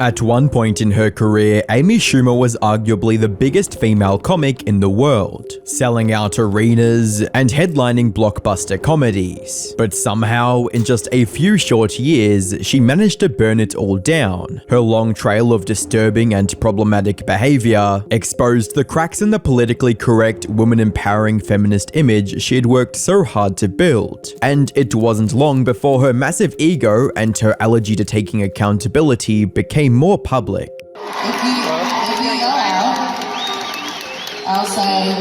At one point in her career, Amy Schumer was arguably the biggest female comic in the world, selling out arenas and headlining blockbuster comedies. But somehow, in just a few short years, she managed to burn it all down. Her long trail of disturbing and problematic behavior exposed the cracks in the politically correct, woman-empowering feminist image she had worked so hard to build. And it wasn't long before her massive ego and her allergy to taking accountability became more public. If you yell out, I'll say,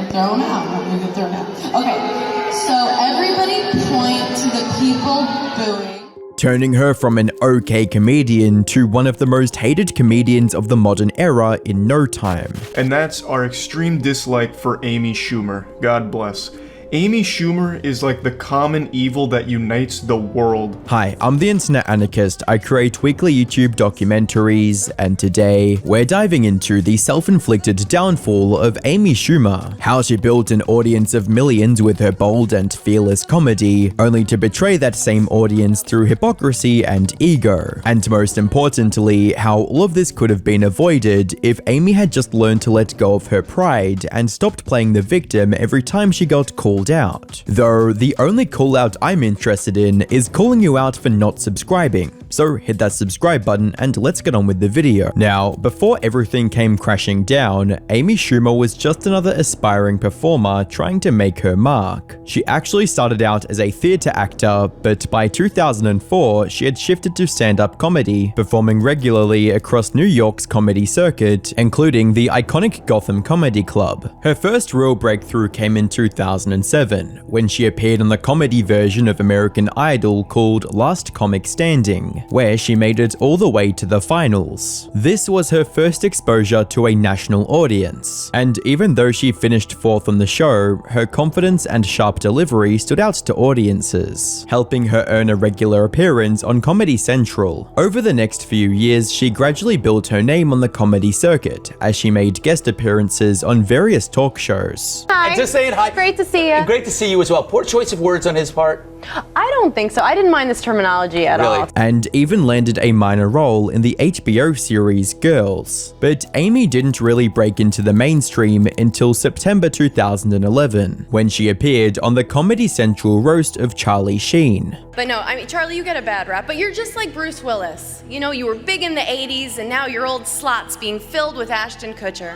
throw them out. We can throw them out. Okay, so everybody point to the people booing. Turning her from an okay comedian to one of the most hated comedians of the modern era in no time. And that's our extreme dislike for Amy Schumer. God bless. Amy Schumer is like the common evil that unites the world. Hi, I'm the Internet Anarchist. I create weekly YouTube documentaries, and today we're diving into the self-inflicted downfall of Amy Schumer, how she built an audience of millions with her bold and fearless comedy, only to betray that same audience through hypocrisy and ego. And most importantly, how all of this could have been avoided if Amy had just learned to let go of her pride and stopped playing the victim every time she got called out. Though the only call out I'm interested in is calling you out for not subscribing. So hit that subscribe button and let's get on with the video. Now, before everything came crashing down, Amy Schumer was just another aspiring performer trying to make her mark. She actually started out as a theater actor, but by 2004, she had shifted to stand-up comedy, performing regularly across New York's comedy circuit, including the iconic Gotham Comedy Club. Her first real breakthrough came in 2007, when she appeared on the comedy version of American Idol called Last Comic Standing, where she made it all the way to the finals. This was her first exposure to a national audience, and even though she finished fourth on the show, her confidence and sharp delivery stood out to audiences, helping her earn a regular appearance on Comedy Central. Over the next few years, she gradually built her name on the comedy circuit, as she made guest appearances on various talk shows. Hi. Just saying hi. Great to see you. Great to see you as well. Poor choice of words on his part. I don't think so. I didn't mind this terminology at all. And even landed a minor role in the HBO series Girls. But Amy didn't really break into the mainstream until September 2011, when she appeared on the Comedy Central roast of Charlie Sheen. But no, I mean, Charlie, you get a bad rap, but you're just like Bruce Willis. You know, you were big in the 80s, and now your old slot's being filled with Ashton Kutcher.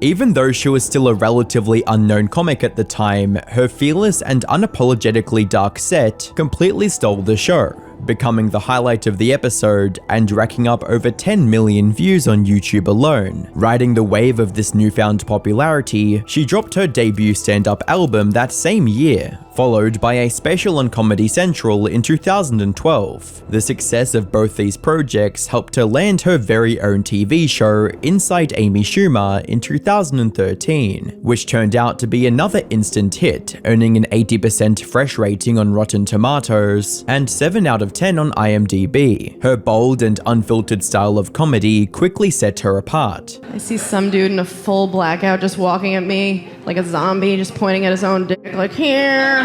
Even though she was still a relatively unknown comic at the time, her fearless and unapologetically dark set completely stole the show, becoming the highlight of the episode and racking up over 10 million views on YouTube alone. Riding the wave of this newfound popularity, she dropped her debut stand-up album that same year, followed by a special on Comedy Central in 2012. The success of both these projects helped her land her very own TV show, Inside Amy Schumer, in 2013, which turned out to be another instant hit, earning an 80% fresh rating on Rotten Tomatoes and 7 out of 10 on IMDb. Her bold and unfiltered style of comedy quickly set her apart. I see some dude in a full blackout just walking at me like a zombie, just pointing at his own dick like, here.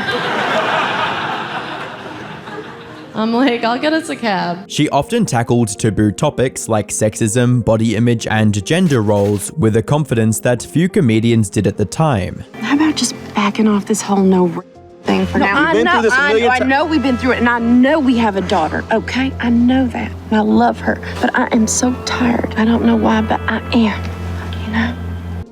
I'm like, I'll get us a cab. She often tackled taboo topics like sexism, body image, and gender roles with a confidence that few comedians did at the time. How about just backing off this whole thing for now? We've been through this a million times. I know we've been through it, and I know we have a daughter, okay? I know that, and I love her, but I am so tired. I don't know why, but I am, you know?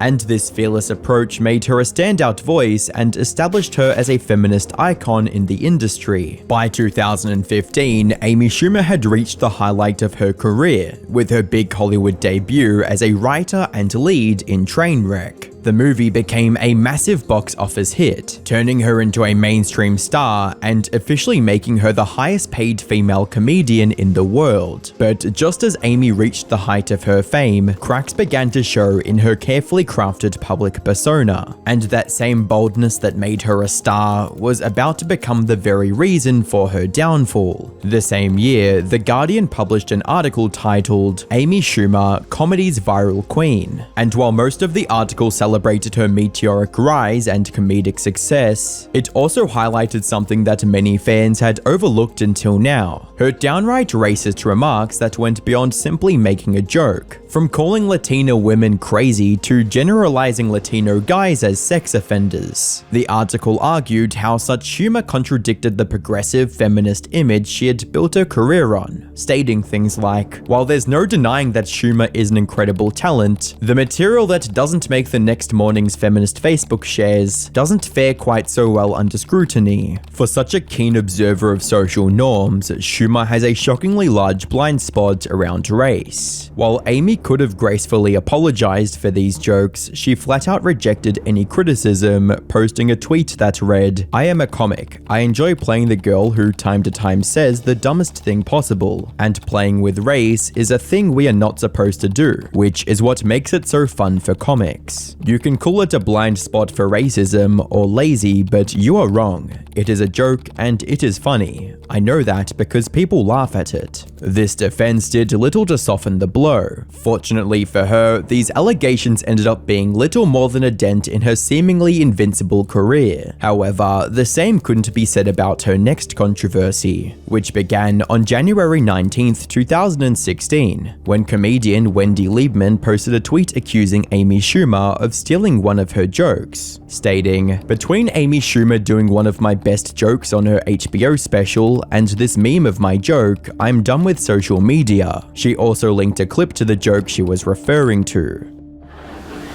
And this fearless approach made her a standout voice and established her as a feminist icon in the industry. By 2015, Amy Schumer had reached the highlight of her career, with her big Hollywood debut as a writer and lead in Trainwreck. The movie became a massive box office hit, turning her into a mainstream star and officially making her the highest paid female comedian in the world. But just as Amy reached the height of her fame, cracks began to show in her carefully crafted public persona, and that same boldness that made her a star was about to become the very reason for her downfall. The same year, The Guardian published an article titled "Amy Schumer, Comedy's Viral Queen," and while most of the article celebrated celebrated her meteoric rise and comedic success, it also highlighted something that many fans had overlooked until now: her downright racist remarks that went beyond simply making a joke. From calling Latina women crazy to generalizing Latino guys as sex offenders. The article argued how such humor contradicted the progressive feminist image she had built her career on, stating things like, "While there's no denying that Schumer is an incredible talent, the material that doesn't make the next morning's feminist Facebook shares doesn't fare quite so well under scrutiny. For such a keen observer of social norms, Schumer has a shockingly large blind spot around race." While Amy could have gracefully apologized for these jokes, she flat out rejected any criticism, posting a tweet that read, "I am a comic. I enjoy playing the girl who time to time says the dumbest thing possible, and playing with race is a thing we are not supposed to do, which is what makes it so fun for comics. You can call it a blind spot for racism or lazy, but you are wrong. It is a joke and it is funny. I know that because people laugh at it." This defense did little to soften the blow. Fortunately for her, these allegations ended up being little more than a dent in her seemingly invincible career. However, the same couldn't be said about her next controversy, which began on January 19th, 2016, when comedian Wendy Liebman posted a tweet accusing Amy Schumer of stealing one of her jokes, stating, "Between Amy Schumer doing one of my best jokes on her HBO special and this meme of my joke, I'm done with social media." She also linked a clip to the joke she was referring to.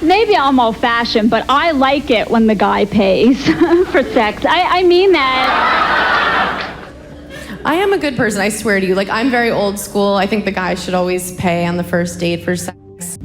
Maybe I'm old-fashioned, but I like it when the guy pays for sex. I mean that. I am a good person, I swear to you. Like, I'm very old school. I think the guy should always pay on the first date for sex.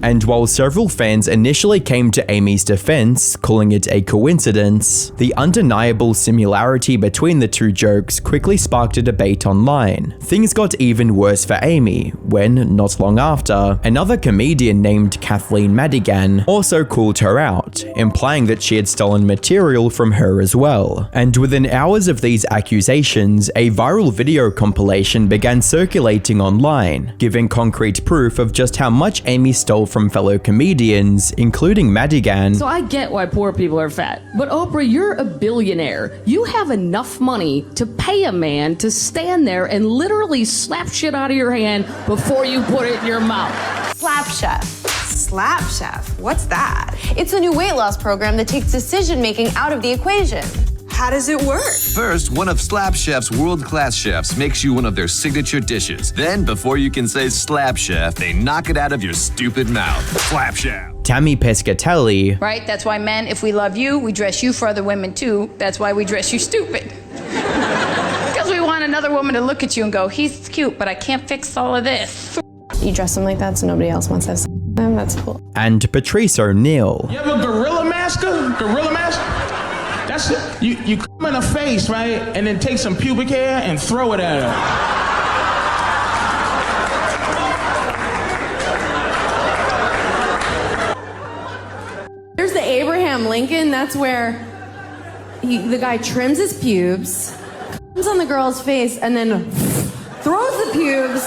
And while several fans initially came to Amy's defense, calling it a coincidence, the undeniable similarity between the two jokes quickly sparked a debate online. Things got even worse for Amy when, not long after, another comedian named Kathleen Madigan also called her out, implying that she had stolen material from her as well. And within hours of these accusations, a viral video compilation began circulating online, giving concrete proof of just how much Amy stole from fellow comedians, including Madigan. So I get why poor people are fat, but Oprah, you're a billionaire. You have enough money to pay a man to stand there and literally slap shit out of your hand before you put it in your mouth. Slap Chef. Slap Chef? What's that? It's a new weight loss program that takes decision making out of the equation. How does it work? First, one of Slap Chef's world-class chefs makes you one of their signature dishes. Then, before you can say Slap Chef, they knock it out of your stupid mouth. Slap Chef. Tammy Pescatelli. Right? That's why men, if we love you, we dress you for other women too. That's why we dress you stupid. Because we want another woman to look at you and go, he's cute, but I can't fix all of this. You dress him like that so nobody else wants to have sex with them? That's cool. And Patrice O'Neal. You have a gorilla masker? Gorilla mask? That's it. You come in the face, right? And then take some pubic hair and throw it at her. There's the Abraham Lincoln. That's where the guy trims his pubes, comes on the girl's face, and then throws the pubes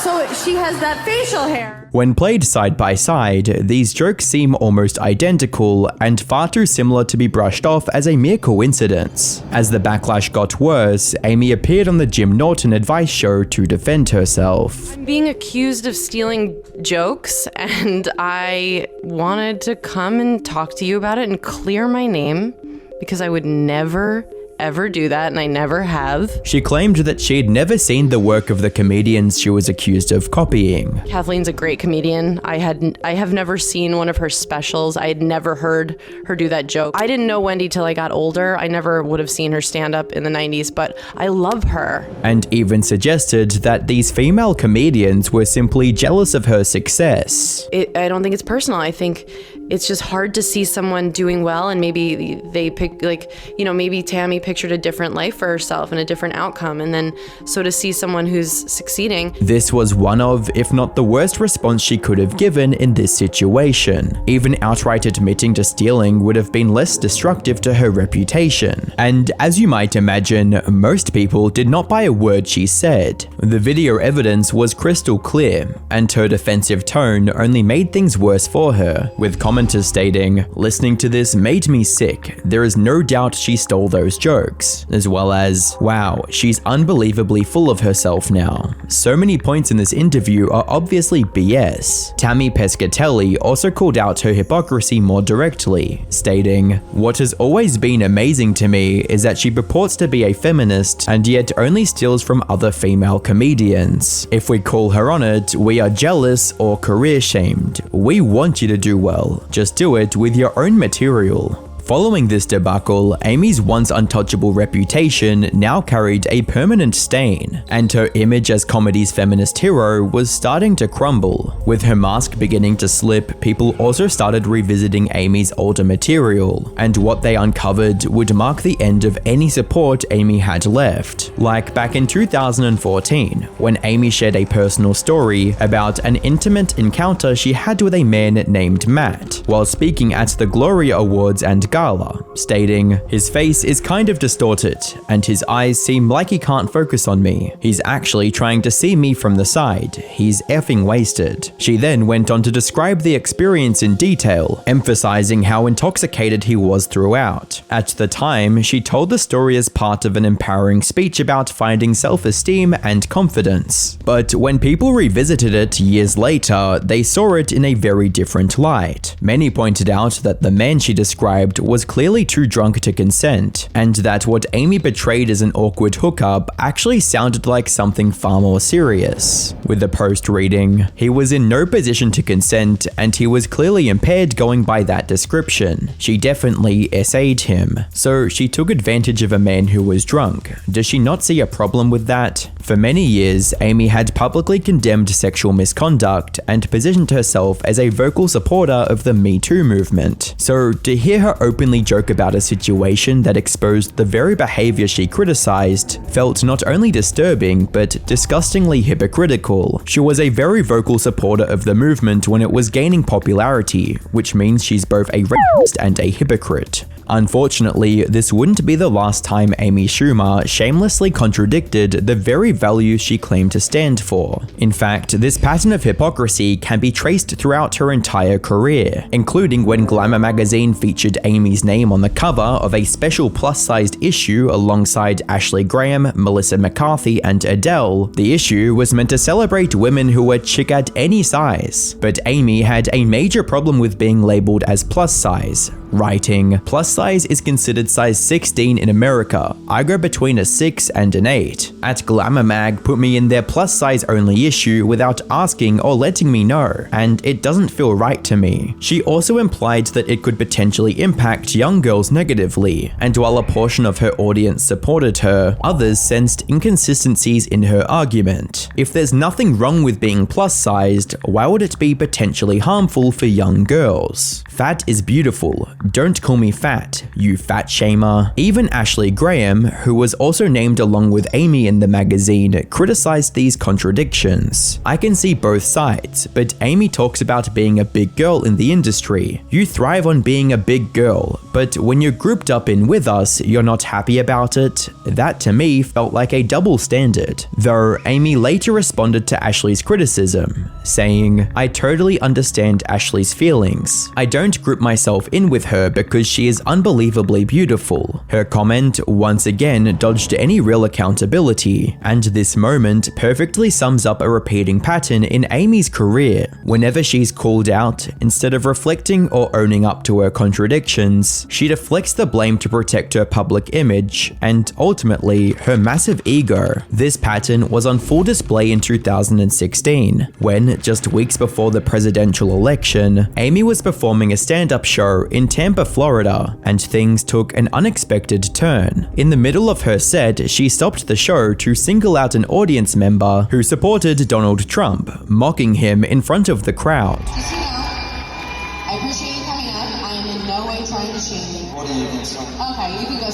so she has that facial hair. When played side by side, these jokes seem almost identical and far too similar to be brushed off as a mere coincidence. As the backlash got worse, Amy appeared on the Jim Norton advice show to defend herself. I'm being accused of stealing jokes, and I wanted to come and talk to you about it and clear my name because I would never ever do that, and I never have. She claimed that she had never seen the work of the comedians she was accused of copying. Kathleen's a great comedian. I have never seen one of her specials. I had never heard her do that joke. I didn't know Wendy till I got older. I never would have seen her stand up in the 90s, but I love her. And even suggested that these female comedians were simply jealous of her success. I don't think it's personal. I think it's just hard to see someone doing well, and maybe they pick, like, you know, maybe Tammy pictured a different life for herself and a different outcome, and then so to see someone who's succeeding. This was one of, if not the worst response she could have given in this situation. Even outright admitting to stealing would have been less destructive to her reputation. And as you might imagine, most people did not buy a word she said. The video evidence was crystal clear, and her defensive tone only made things worse for her, with commenters stating, "Listening to this made me sick. There is no doubt she stole those jokes," as well as, "Wow, she's unbelievably full of herself now." So many points in this interview are obviously BS. Tammy Pescatelli also called out her hypocrisy more directly, stating, "What has always been amazing to me is that she purports to be a feminist and yet only steals from other female comedians. If we call her on it, we are jealous or career shamed. We want you to do well. Just do it with your own material." Following this debacle, Amy's once untouchable reputation now carried a permanent stain, and her image as comedy's feminist hero was starting to crumble. With her mask beginning to slip, people also started revisiting Amy's older material, and what they uncovered would mark the end of any support Amy had left. Like back in 2014, when Amy shared a personal story about an intimate encounter she had with a man named Matt, while speaking at the Gloria Awards and Gala, stating, "His face is kind of distorted, and his eyes seem like he can't focus on me. He's actually trying to see me from the side. He's effing wasted." She then went on to describe the experience in detail, emphasizing how intoxicated he was throughout. At the time, she told the story as part of an empowering speech about finding self-esteem and confidence. But when people revisited it years later, they saw it in a very different light. Many pointed out that the man she described was clearly too drunk to consent, and that what Amy portrayed as an awkward hookup actually sounded like something far more serious. With the post reading, "He was in no position to consent, and he was clearly impaired going by that description. She definitely essayed him. So she took advantage of a man who was drunk. Does she not see a problem with that?" For many years, Amy had publicly condemned sexual misconduct and positioned herself as a vocal supporter of the Me Too movement. So to hear her openly joke about a situation that exposed the very behavior she criticized felt not only disturbing, but disgustingly hypocritical. She was a very vocal supporter of the movement when it was gaining popularity, which means she's both a racist and a hypocrite. Unfortunately, this wouldn't be the last time Amy Schumer shamelessly contradicted the very values she claimed to stand for. In fact, this pattern of hypocrisy can be traced throughout her entire career, including when Glamour magazine featured Amy's name on the cover of a special plus-sized issue alongside Ashley Graham, Melissa McCarthy, and Adele. The issue was meant to celebrate women who were chic at any size, but Amy had a major problem with being labeled as plus size, writing, "Plus size is considered size 16 in America. I go between a 6 and an 8. At Glamour Mag put me in their plus size only issue without asking or letting me know, and it doesn't feel right to me." She also implied that it could potentially impact young girls negatively, and while a portion of her audience supported her, others sensed inconsistencies in her argument. If there's nothing wrong with being plus sized, why would it be potentially harmful for young girls? Fat is beautiful. Don't call me fat, you fat shamer. Even Ashley Graham, who was also named along with Amy in the magazine, criticized these contradictions. "I can see both sides, but Amy talks about being a big girl in the industry. You thrive on being a big girl, but when you're grouped up in with us, you're not happy about it." That to me felt like a double standard. Though Amy later responded to Ashley's criticism, saying, "I totally understand Ashley's feelings. I don't group myself in with her because she is unbelievably beautiful." Her comment once again dodged any real accountability, and this moment perfectly sums up a repeating pattern in Amy's career. Whenever she's called out, instead of reflecting or owning up to her contradictions, she deflects the blame to protect her public image and ultimately her massive ego. This pattern was on full display in 2016, when, just weeks before the presidential election, Amy was performing a stand-up show in Tampa, Florida, and things took an unexpected turn. In the middle of her set, she stopped the show to single out an audience member who supported Donald Trump, mocking him in front of the crowd. I appreciate you coming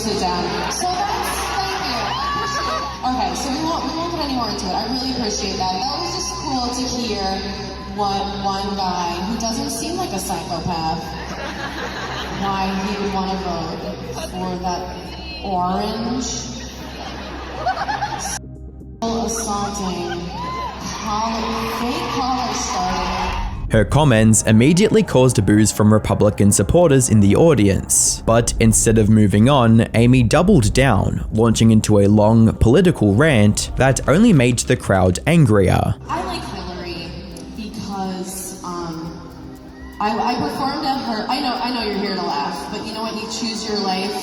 sit down. So that's, thank you. I appreciate it. Okay, so we won't get any more into it. I really appreciate that. That was just cool to hear what one guy who doesn't seem like a psychopath, why he would want to vote for that orange assaulting fake collar starter. Her comments immediately caused boos from Republican supporters in the audience, but instead of moving on, Amy doubled down, launching into a long political rant that only made the crowd angrier. I like Hillary because I performed at her. I know you're here to laugh, but you know what? You choose your life.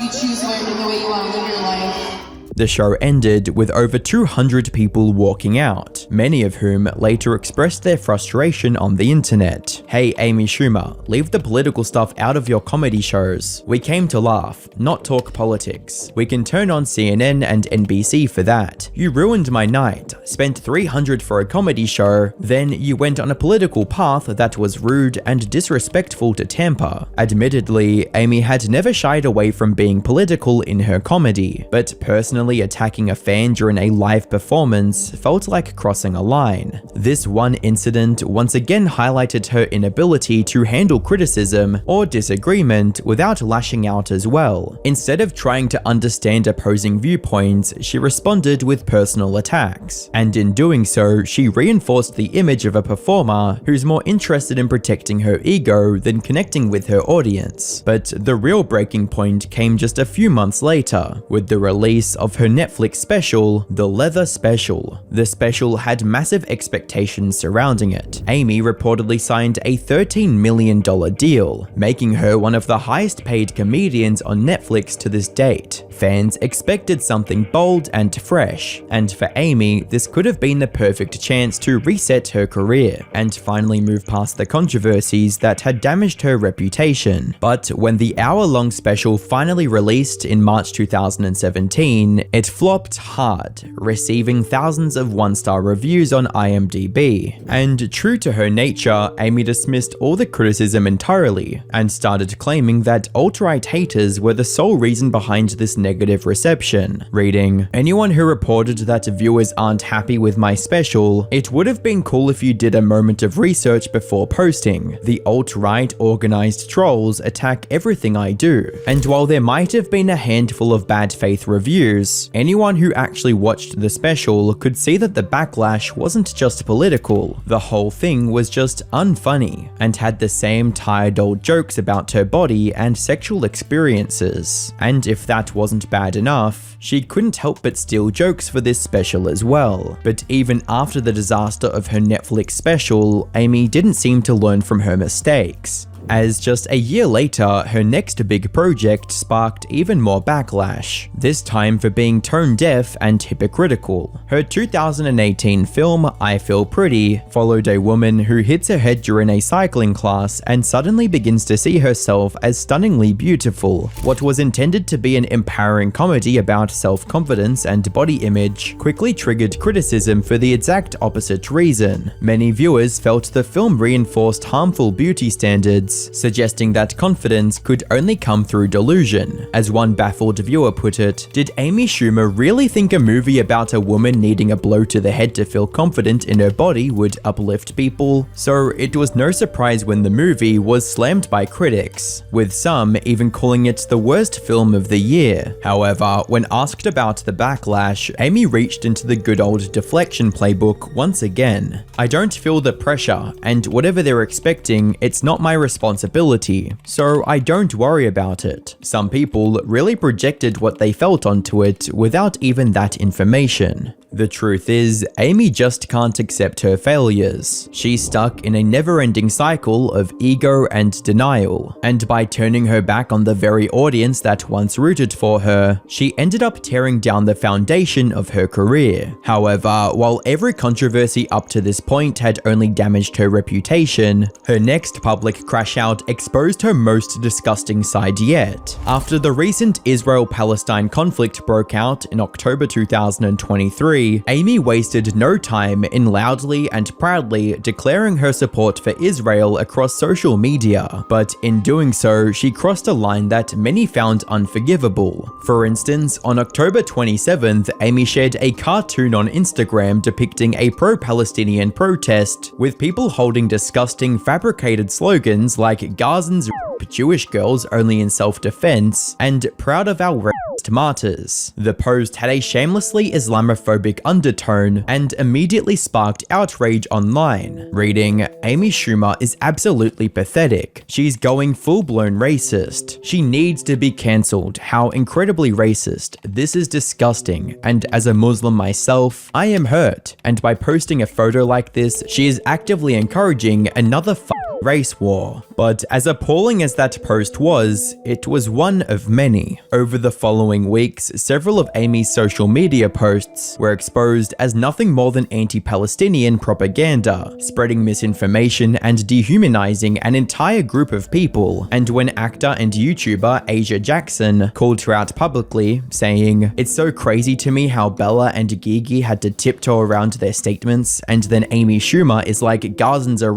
You choose the way you want to live your life. The show ended with over 200 people walking out, many of whom later expressed their frustration on the internet. Hey Amy Schumer, leave the political stuff out of your comedy shows. We came to laugh, not talk politics. We can turn on CNN and NBC for that. You ruined my night, spent $300 for a comedy show, then you went on a political path that was rude and disrespectful to Tampa. Admittedly, Amy had never shied away from being political in her comedy, but personally attacking a fan during a live performance felt like crossing a line. This one incident once again highlighted her inability to handle criticism or disagreement without lashing out as well. Instead of trying to understand opposing viewpoints, she responded with personal attacks. And in doing so, she reinforced the image of a performer who's more interested in protecting her ego than connecting with her audience. But the real breaking point came just a few months later, with the release of her Netflix special, The Leather Special. The special had massive expectations surrounding it. Amy reportedly signed a $13 million deal, making her one of the highest paid comedians on Netflix to this date. Fans expected something bold and fresh, and for Amy, this could have been the perfect chance to reset her career and finally move past the controversies that had damaged her reputation. But when the hour-long special finally released in March 2017, it flopped hard, receiving thousands of one-star reviews on IMDb. And true to her nature, Amy dismissed all the criticism entirely and started claiming that alt-right haters were the sole reason behind this negative reception, reading, "Anyone who reported that viewers aren't happy with my special, it would have been cool if you did a moment of research before posting. The alt-right organized trolls attack everything I do. And while there might have been a handful of bad faith reviews, anyone who actually watched the special could see that the backlash wasn't just political. The whole thing was just unfunny and had the same tired old jokes about her body and sexual experiences. And if that wasn't bad enough, she couldn't help but steal jokes for this special as well. But even after the disaster of her Netflix special, Amy didn't seem to learn from her mistakes, as just a year later, her next big project sparked even more backlash, this time for being tone deaf and hypocritical. Her 2018 film, I Feel Pretty, followed a woman who hits her head during a cycling class and suddenly begins to see herself as stunningly beautiful. What was intended to be an empowering comedy about self-confidence and body image quickly triggered criticism for the exact opposite reason. Many viewers felt the film reinforced harmful beauty standards, suggesting that confidence could only come through delusion. As one baffled viewer put it, did Amy Schumer really think a movie about a woman needing a blow to the head to feel confident in her body would uplift people? So it was no surprise when the movie was slammed by critics, with some even calling it the worst film of the year. However, when asked about the backlash, Amy reached into the good old deflection playbook once again. "I don't feel the pressure, and whatever they're expecting, it's not my responsibility, so I don't worry about it. Some people really projected what they felt onto it without even that information." The truth is, Amy just can't accept her failures. She's stuck in a never-ending cycle of ego and denial, and by turning her back on the very audience that once rooted for her, she ended up tearing down the foundation of her career. However, while every controversy up to this point had only damaged her reputation, her next public crash lash out exposed her most disgusting side yet. After the recent Israel-Palestine conflict broke out in October 2023, Amy wasted no time in loudly and proudly declaring her support for Israel across social media, but in doing so, she crossed a line that many found unforgivable. For instance, on October 27th, Amy shared a cartoon on Instagram depicting a pro-Palestinian protest, with people holding disgusting fabricated slogans like Gazans Jewish girls only in self-defense and proud of our racist martyrs. The post had a shamelessly Islamophobic undertone and immediately sparked outrage online, reading, "Amy Schumer is absolutely pathetic. She's going full-blown racist. She needs to be cancelled. How incredibly racist. This is disgusting. And as a Muslim myself, I am hurt. And by posting a photo like this, she is actively encouraging another race war." But as appalling as that post was, it was one of many. Over the following weeks, several of Amy's social media posts were exposed as nothing more than anti-Palestinian propaganda, spreading misinformation and dehumanizing an entire group of people. And when actor and YouTuber Asia Jackson called her out publicly, saying, "It's so crazy to me how Bella and Gigi had to tiptoe around their statements, and then Amy Schumer is like, Gazans are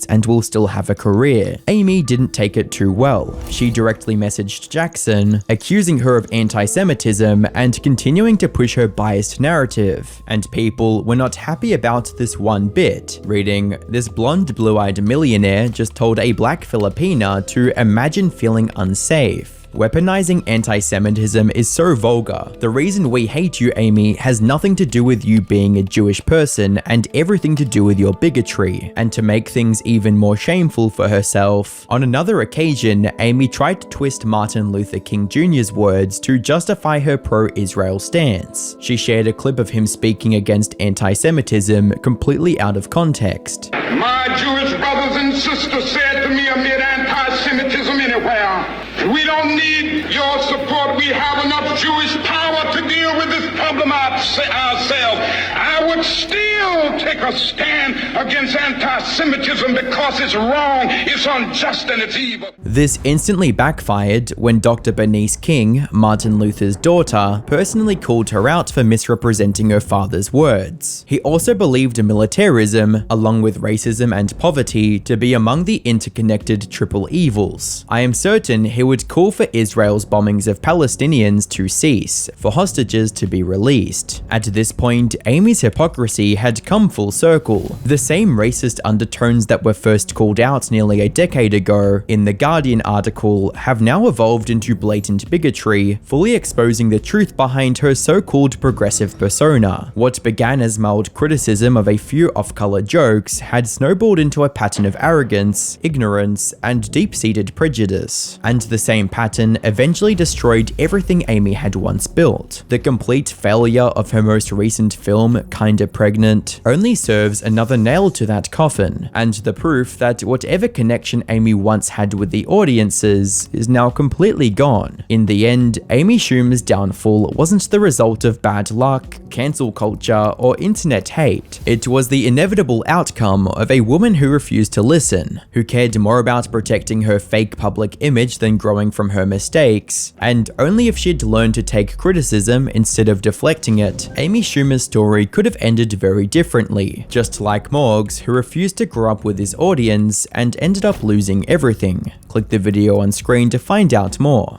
and will still have a career," Amy didn't take it too well. She directly messaged Jackson, accusing her of anti-Semitism and continuing to push her biased narrative. And people were not happy about this one bit, reading, "This blonde blue-eyed millionaire just told a black Filipina to imagine feeling unsafe. Weaponizing anti-Semitism is so vulgar. The reason we hate you, Amy, has nothing to do with you being a Jewish person and everything to do with your bigotry." And to make things even more shameful for herself, on another occasion, Amy tried to twist Martin Luther King Jr.'s words to justify her pro-Israel stance. She shared a clip of him speaking against anti-Semitism completely out of context. "My Jewish brothers and sisters said to me amid anti-Semitism anywhere, we don't need your support. We have enough Jewish power to deal with this problem ourselves. I would still take a stand against anti-Semitism because it's wrong, it's unjust, and it's evil." This instantly backfired when Dr. Bernice King, Martin Luther's daughter, personally called her out for misrepresenting her father's words. He also believed militarism, along with racism and poverty, to be among the interconnected triple evils. I am certain he would call for Israel's bombings of Palestinians to cease, for hostages to be released. At this point, Amy's hypocrisy had come full circle. The same racist undertones that were first called out nearly a decade ago in the Guardian article have now evolved into blatant bigotry, fully exposing the truth behind her so-called progressive persona. What began as mild criticism of a few off-color jokes had snowballed into a pattern of arrogance, ignorance, and deep-seated prejudice. And the same pattern eventually destroyed everything Amy had once built. The complete failure of her most recent film, Kinda Pregnant, only serves another nail to that coffin, and the proof that whatever connection Amy once had with the audiences is now completely gone. In the end, Amy Schumer's downfall wasn't the result of bad luck, cancel culture, or internet hate. It was the inevitable outcome of a woman who refused to listen, who cared more about protecting her fake public image than growing from her mistakes, and only if she'd learned to take criticism instead of deflecting it, Amy Schumer's story could have ended very differently, just like Morg's, who refused to grow up with his audience and ended up losing everything. Click the video on screen to find out more.